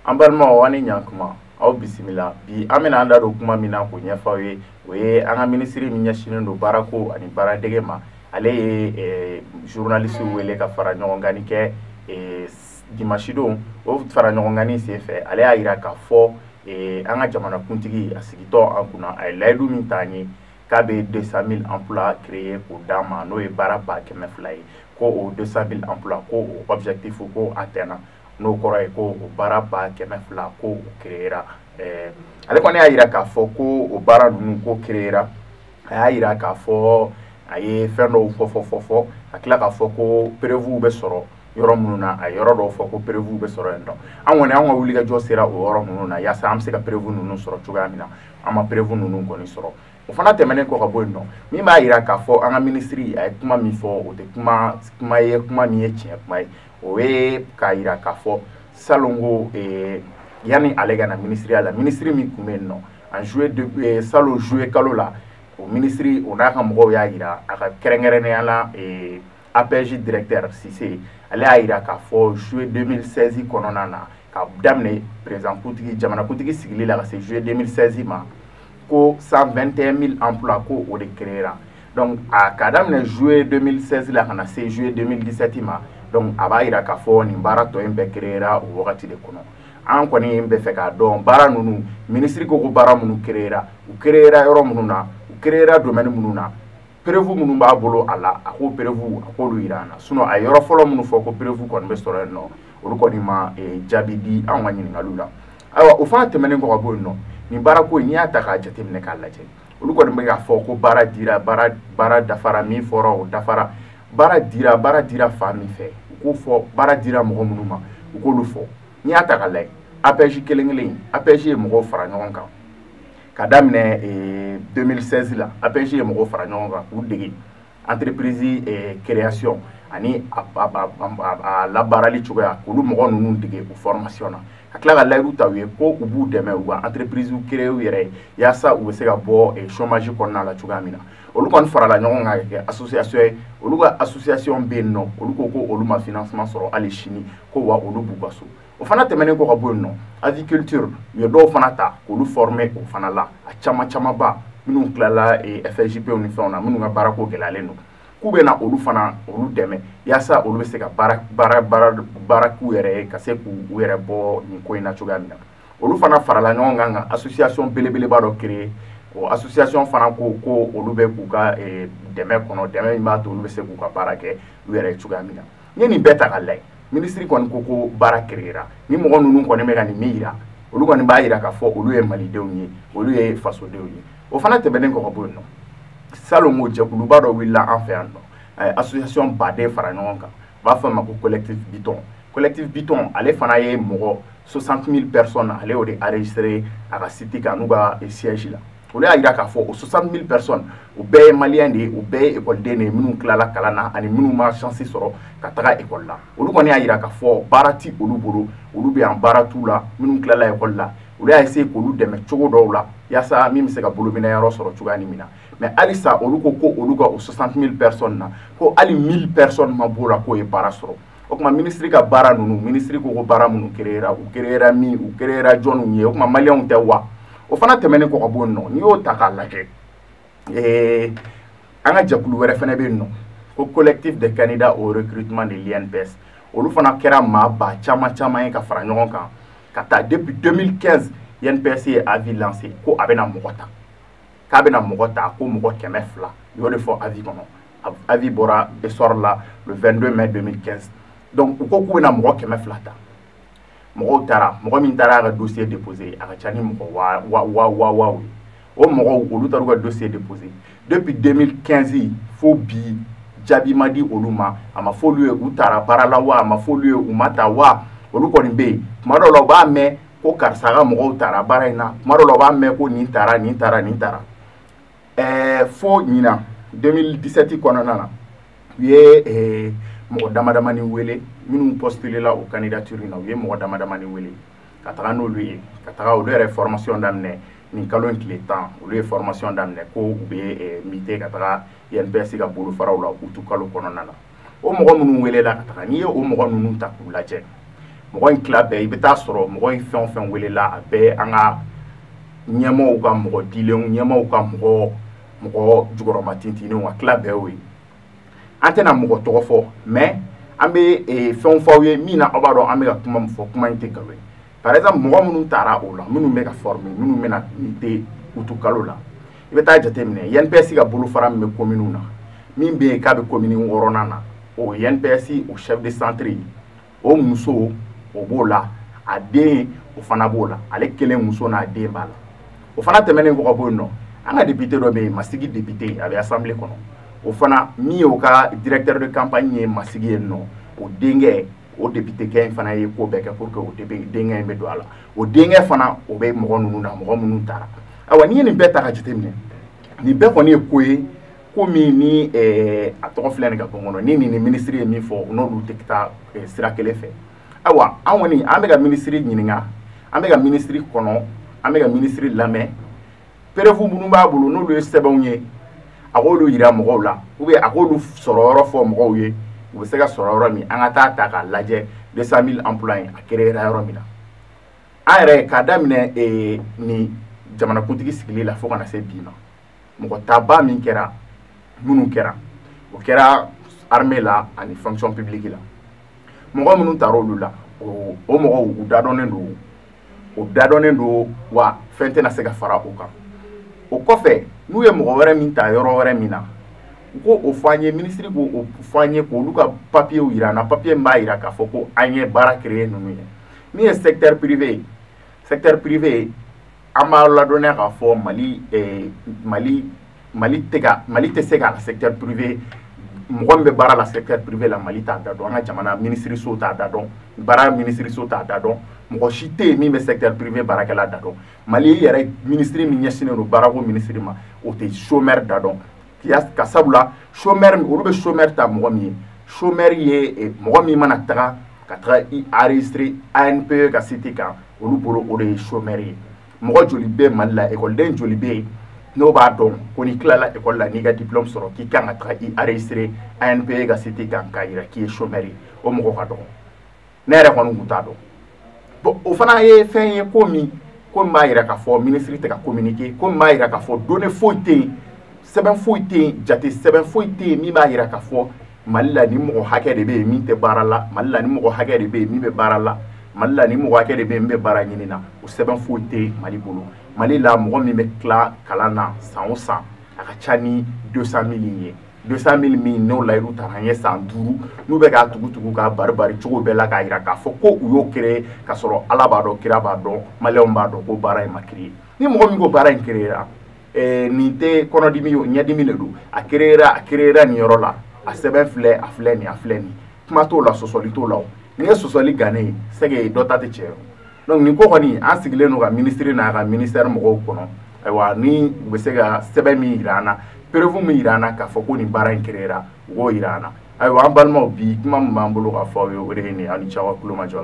An balima wani ɲakuma aw bisimila bi an bɛna an da don kuma min na k'o ɲɛfɔ ye o ye an ka minisiri min ɲɛsinnen don baarako ani baaradege ma ale ye journaliste wele ka fara ɲɔgɔnkani kɛ dimanche don o fara ɲɔgɔnkani senfɛ ale y'a jira k'a fɔ an ka jamanakuntigi a sigitɔ an kunna a ye layidu min ta an ye k'a bɛ 200 000 emplois créer k'o d'an ma n'o ye baara 200,000 ye ko o 200 000 emplois ko o objectif ko atteindre n'o kɔrɔ ye ko o baara 200,000 ko o créera ale kɔni y'a jira k'a fɔ ko o baara ninnu ko créera a y'a jira k'a fɔ a ye fɛn dɔw fɔ a tila k'a fɔ ko prévu bɛ sɔrɔ yɔrɔ minnu na a yɔrɔ dɔw fɔ ko prévu bɛ sɔrɔ yen nɔ an kɔni an ka wulikajɔ sera o yɔrɔ ninnu na yaasa an bɛ se ka prévu ninnu sɔrɔ cogoya min na an ma prévu ninnu kɔni sɔrɔ o fana tɛmɛnen kɔ ka bɔ yen nɔ min b'a jira k'a fɔ an ka minisiri a ye kuma min fɔ o tɛ kuma ye kuma min ye tiɲɛ kuma ye o ye k'a jira k'a fɔ salon ko yanni ale ka na minisiriya la minisiri min tun bɛ yen nɔ en salon juillet kalo la o minisiri o n'a ka mɔgɔw y'a jira a ka kɛrɛnkɛrɛnnenya la APJ directeur Cissé ale y'a jira k'a fɔ juillet 2016 kɔnɔna na ka daminɛ président kuntigi jamanakuntigi sigili la ka se juillet 2016 ma ko 121 000 emplois ko o de créera donc a ka daminɛ juillet 2016 la ka na se juillet 2017 ma donc a b'a jira k'a fɔ nin baara tɔ in bɛɛ créera o wagati de kɔnɔ an kɔni bɛ fɛ k'a dɔn baara ninnu minisiri ko baara minnu créera u créera yɔrɔ minnu na u créera domaine minnu na prévu minnu b'a bolo a la a ko prévu a k'olu jira an na sinon a yɔrɔ fɔlɔ minnu fɔ ko prévu kɔni bɛ sɔrɔ yen nɔ olu kɔni ma jaabi di anw ka ɲininkaliw la ayiwa o fana tɛmɛnen kɔ ka bɔ yen nɔ nin baarako in n'i y'a ta k'a jateminɛ k'a lajɛ olu kɔni bɛ k'a fɔ ko baara dira baara dafara min fɔra o dafara baara dira fan min fɛ u k'o fɔ baara dira mɔgɔ minnu ma u k'olu fɔ n'i y'a ta k'a lajɛ APJ kelen kelen APJ ye mɔgɔw fara ɲɔgɔn kan ka daminɛ 2016 la APJ ye mɔgɔw fara ɲɔgɔn kan k'u dege entreprise création ani a labaarali cogoya k'olu mɔgɔ ninnu dege o formation na ka tila ka layidu ta u ye ko u b'u dɛmɛ u ka entreprise créer u yɛrɛ ye yaasa u bɛ se ka bɔ chômage kɔnɔna la cogoya min na olu kɔni farala ɲɔgɔn kan ka kɛ association ye olu ka association bɛ yen nɔ olu ko ko olu ma financement sɔrɔ hali sini ko wa olu b'u ka so o fana tɛmɛnen kɔ ka bɔ yen nɔ aviculture u ye dɔw fana ta k'olu former o fana la a camanba minnu tilala FSJP ni fɛnw na minnu ka baarako gɛlɛyalen don k'u bɛ na olu fana olu dɛmɛ yaasa olu bɛ se ka baara k'u yɛrɛ ye ka se k'u yɛrɛ bɔ nin ko in na cogoya min na olu fana farala ɲɔgɔn kan ka association belebeleba dɔ créer o association fana ko olu bɛ k'u ka dɛmɛ kɔnɔ dɛmɛ min b'a to olu bɛ se k'u ka baara kɛ u yɛrɛ ye cogoya min na n ye nin bɛɛ ta ka lajɛ minisiri kɔni ko baara créera ni mɔgɔ ninnu kɔni bɛ ka nin min jira olu kɔni b'a jira k'a fɔ olu ye malidenw ye olu ye fasodenw ye o fana tɛmɛnen kɔ ka bɔ yen nɔ salon ko jɛkuluba dɔ wulila an fɛ yan nɔ a ye association baden fara ɲɔgɔn kan u b'a fɔ a ma ko collectif biton ale fana ye mɔgɔ 60 000 personnes ale y'o de enregistré a ka site kan n'u ka siège la olu y'a jira k'a fɔ o 60 000 personnes u bɛɛ ye maliyɛn de ye u bɛɛ ye école den de ye minnu tilala kalan na ani minnu ma chance sɔrɔ ka taga école la olu kɔni y'a jira k'a fɔ baara ti olu bolo olu bɛ yan baara t'u la minnu tilala école la olu y'a essayé k'olu dɛmɛ cogo dɔw la yaasa min bɛ se ka bolominɛyɔrɔ sɔrɔ cogoya min na mais halisa olu ko olu ka o 60 000 personnes na ko hali 1000 personnes ma b'o la k'o ye baara sɔrɔ o tuma minisiri ka baara ninnu minisiri ko baara minnu créera u créera min u créera jɔnniw ye o tuma maliyɛnw tɛ wa o fana tɛmɛnen kɔ ka bɔ yen nɔ n'i y'o ta k'a lajɛ an ka jɛkulu wɛrɛ fana bɛ yen nɔ ko collectif des candidats au recrutement de l'INPS olu fana kɛra maaba caman ye ka fara ɲɔgɔn kan ka taa depuis 2015 INPS ye avis lancé ko a bɛna mɔgɔ ta k'a bɛna mɔgɔ ta ko mɔgɔ 200 u y'o de fɔ avis kɔnɔ avis bɔra sɔrɔ la le 22 mai 2015 donc u ko k'u bɛna mɔgɔ 200 ta mɔgɔw taara mɔgɔ min taara a ka dossier déposé a ka ca ni mɔgɔ waaw ye o mɔgɔw olu taara u ka dossier déposé depuis 2015 fo bi jaabi ma di olu ma a ma fɔ olu ye u taara baara la wa a ma fɔ olu ye u ma ta wa olu kɔni bɛ yen tuma dɔw la u b'a mɛn ko karisa ka mɔgɔw taara baara in na tuma dɔw la u b'a mɛn ko nin taara fo ɲina 2017 kɔnɔna na u ye mɔgɔ damadamani wele minnu postulela o candidature in na u ye mɔgɔ damadamani wele ka taga n'olu ye ka taga olu yɛrɛ formation daminɛ nin kalo in tile 10 olu ye formation daminɛ ko u bɛ mite ka taga INPS ka bolofaraw la utu kalo kɔnɔna na o mɔgɔ minnu welela ka taga n'i ye o mɔgɔ ninnu ta k'u lajɛ mɔgɔ in tila bɛɛ i bɛ taa sɔrɔ mɔgɔ in fɛn o fɛn welela a bɛɛ an ka ɲɛmɔgɔw ka mɔgɔ dilenw ɲɛmɔgɔw ka mɔgɔ jukɔrɔma tintinw ka tila bɛɛ o ye an tɛna mɔgɔ tɔgɔ fɔ mais an bɛ fɛnw f'aw ye min na aw b'a dɔn an bɛ ka kuma min fɔ kuma in tɛ nkalon ye par exemple mɔgɔ minnu taara o la minnu bɛ ka former minnu bɛna tɛ utu kalo la i bɛ taa jateminɛ INPS ka bolofara min bɛ commune na min bɛ yen k'a bɛ commune 6nan na o INPS o chef de centre o muso o b'o la a den o fana b'o la ale kelen muso n'a den b'a la o fana tɛmɛnen kɔ ka bɔ yen nɔ an ka député dɔ bɛ yen Masigi député a bɛ assemblée kɔnɔ o fana min y'o ka directeur de campagne ye Masigi yen nɔ o denkɛ o député kɛ in fana ye ko bɛɛ kɛ pour que o denkɛ in bɛ don a la o denkɛ fana o bɛ mɔgɔ ninnu na mɔgɔ minnu taara ayiwa n'i ye nin bɛɛ ta ka jateminɛ nin bɛɛ kɔni ye ko ye ko min ni a tɔgɔ filɛ nin ka bɔ n kɔnɔ ni nin ministre ye min fɔ n'olu tɛ taa sira kelen fɛ ayiwa an kɔni an bɛ ka ministre ɲininka an bɛ ka ministre kɔnɔ an bɛ ka ministre lamɛn preuve minnu b'a bolo n'olu ye sɛbɛnw ye a k'olu yira mɔgɔw la ou bien a k'olu sɔrɔ yɔrɔ fɔ mɔgɔw ye u bɛ se ka sɔrɔ yɔrɔ min an ka ta k'a lajɛ 200 000 emplois a créera yɔrɔ min na an yɛrɛ k'a daminɛ ni jamanakuntigi sigili la fo kana se bi ma mɔgɔ taba min kɛra minnu kɛra o kɛra armée la ani fonction publique la mɔgɔ minnu taara olu la o mɔgɔw u dadɔnnen don wa fɛn tɛna se ka fara o kan o kɔfɛ n'u ye mɔgɔ wɛrɛ min ta yɔrɔ wɛrɛ min na u ko o fɔ an ye ministre k'o fɔ an ye k'olu ka papiyew yira an na papiye min b'a yira k'a fɔ ko an ye baara créer ninnu ye min ye secteur privé an b'a ladɔnniya k'a fɔ Mali tɛ se k'a ka secteur privé mɔgɔ min bɛ baara la secteur privé la Mali t'a da dɔn an ka jamana ministre so t'a da dɔn baara ministre so t'a da dɔn mɔgɔ si tɛ yen min bɛ secteur privé baarakɛla da dɔn Mali yɛrɛ ministre min ɲɛsinnen don baarako ministre ma o tɛ chômeur da dɔn ka sabula chômeur olu bɛ chômeur ta mɔgɔ min ye chômeur ye mɔgɔ min mana taga ka taga i enregistrer ANPE ka site kan olu bolo o de ye chômeur ye mɔgɔ joli bɛ Mali la école joli bɛ yen n'o b'a dɔn ko n'i tilala école la n'i ka diplôme sɔrɔ k'i kan ka taga i enregistrer ANPE ka site kan k'a yira k'i ye chômeur ye o mɔgɔ ka dɔgɔ ne yɛrɛ kɔni tun t'a dɔn bon o fana ye fɛn ye ko min b'a yira k'a fɔ ministre tɛ ka communiquer ko min b'a yira k'a fɔ données foyi tɛ yen sɛbɛn foyi tɛ yen jate sɛbɛn foyi tɛ yen min b'a yira k'a fɔ Mali la ni mɔgɔ hakɛ de bɛ yen min tɛ baara la Mali la ni mɔgɔ hakɛ de bɛ yen min bɛ baara la Mali la ni mɔgɔ hakɛ de bɛ yen min bɛ baara ɲini na o sɛbɛn foyi tɛ Mali bolo Mali la mɔgɔ min bɛ tila kalan na san o san a ka ca ni 200 000 ye 200 000 min n'o layiru taara an ye san 5 n'u bɛ k'a tugu k'a bari cogo bɛɛ la k'a yira k'a fɔ ko u y'o créer k'a sɔrɔ Ala b'a dɔn kira b'a dɔn maliyɛnw b'a dɔn ko baara in ma créer ni mɔgɔ min ko baara in créera nin tɛ kɔnɔdimi ye ɲɛdimi de don a créera nin yɔrɔ la a sɛbɛn filɛ a filɛ nin kuma t'o la sɔsɔli t'o la ni ye sɔsɔli gannen c'est que dɔ ta tɛ tiɲɛ donc nin ko kɔni an sigilen don ka ministre n'a ka ministère mɔgɔw kɔnɔ ayiwa ni u bɛ se ka sɛbɛn min yira an na preuve min yira an na k'a fɔ ko nin baara in créera u k'o yira an na ayiwa an balimaw bi kuma min b'an bolo k'a fɔ aw ye o de ye nin aw ni ce aw ka kulomajɔ la